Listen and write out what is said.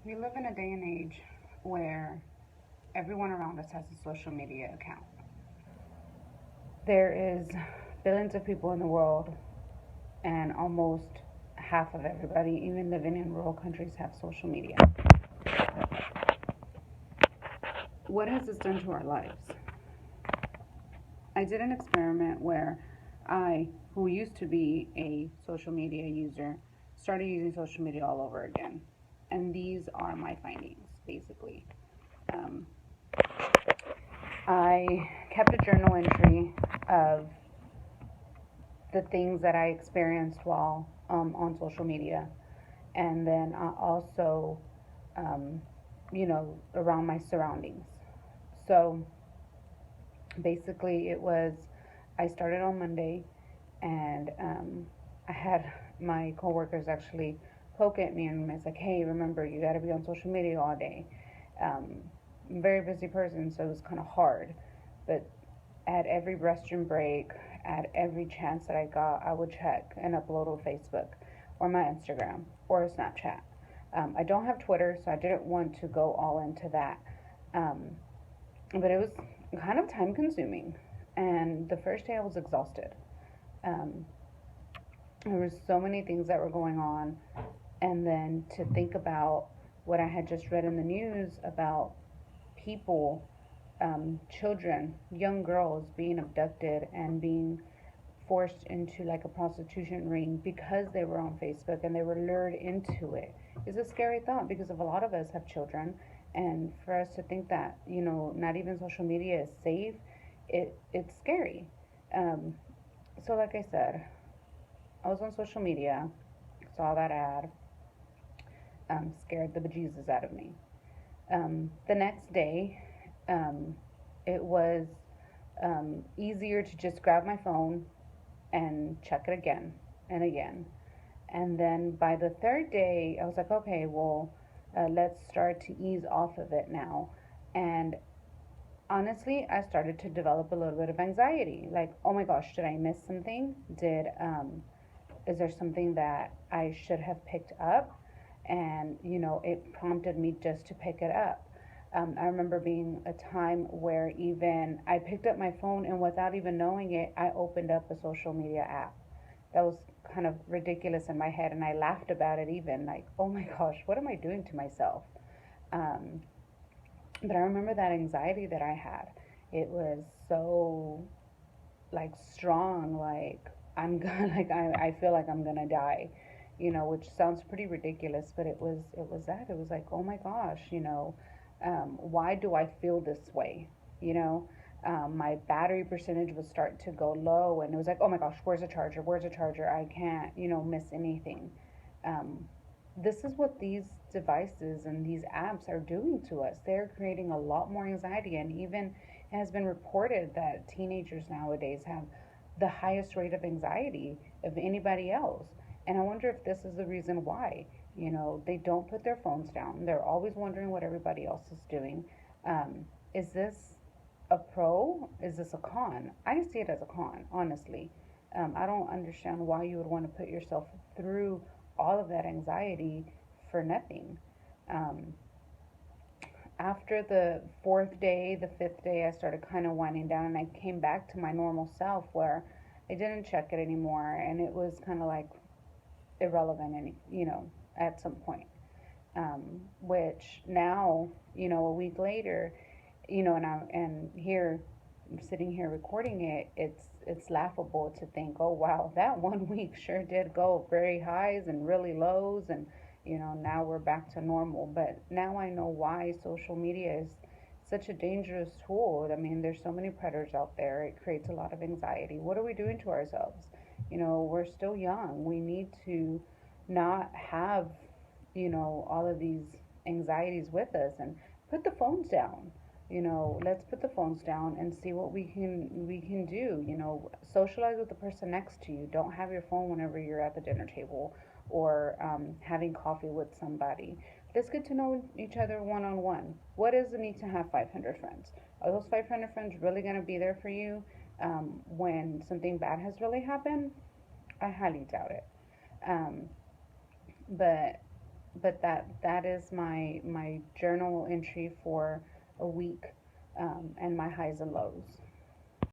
We live in a day and age where everyone around us has a social media account. There is billions of people in the world, and almost half of everybody, even living in rural countries, have social media. What has this done to our lives? I did an experiment where I, who used to be a social media user, started using social media all over again. And these are my findings, basically. Um, I kept a journal entry of the things that I experienced while on social media, and then I also, um, around my surroundings. So basically, it was I started on Monday, and I had my coworkers actually poke at me and it's like, "Hey, remember, you got to be on social media all day." Um, I'm a very busy person, so it was kind of hard, but at every restroom break, at every chance that I got, I would check and upload on Facebook or my Instagram or Snapchat. I don't have Twitter, so I didn't want to go all into that. Um, but it was kind of time consuming. And the first day I was exhausted. Um, there were so many things that were going on. And then to think about what I had just read in the news about people, children, young girls being abducted and being forced into like a prostitution ring because they were on Facebook and they were lured into it is a scary thought because of a lot of us have children, and for us to think that not even social media is safe, it's scary. Um, so like I said, I was on social media, saw that ad, scared the bejesus out of me. The next day, um, it was easier to just grab my phone and check it again and again. And then by the third day, I was like, okay, well, let's start to ease off of it now. And honestly, I started to develop a little bit of anxiety. Like, oh my gosh, did I miss something? Is there something that I should have picked up? And, it prompted me just to pick it up. I remember being a time where even I picked up my phone and without even knowing it, I opened up a social media app. That was kind of ridiculous in my head, and I laughed about it even like, oh my gosh, what am I doing to myself? Um, but I remember that anxiety that I had. It was so like strong, like I'm gonna like I feel like I'm gonna die, which sounds pretty ridiculous, but it was that. It was like, oh my gosh, why do I feel this way? You know, my battery percentage would start to go low, and it was like, oh my gosh, where's the charger? Where's the charger? I can't, miss anything. Um, this is what these devices and these apps are doing to us. They're creating a lot more anxiety, and even it has been reported that teenagers nowadays have the highest rate of anxiety of anybody else. And I wonder if this is the reason why. They don't put their phones down. They're always wondering what everybody else is doing. Is this a pro? Is this a con? I see it as a con, honestly. I don't understand why you would want to put yourself through all of that anxiety for nothing. Um, After the fourth day, the fifth day, I started kind of winding down and I came back to my normal self where I didn't check it anymore and it was kind of like irrelevant, any, at some point. Which now, a week later, and here, I'm sitting here recording it, it's laughable to think, oh wow, that one week sure did go very highs and really lows, and now we're back to normal. But now I know why social media is such a dangerous tool. I mean, there's so many predators out there. It creates a lot of anxiety. What are we doing to ourselves? We're still young. We need to not have, all of these anxieties with us, and put the phones down. Let's put the phones down and see what we can do. Socialize with the person next to you. Don't have your phone whenever you're at the dinner table or having coffee with somebody. Let's get to know each other one on one. What is the need to have 500 friends? Are those 500 friends really going to be there for you when something bad has really happened? I highly doubt it. Um, but but that is my journal entry for a week, and my highs and lows.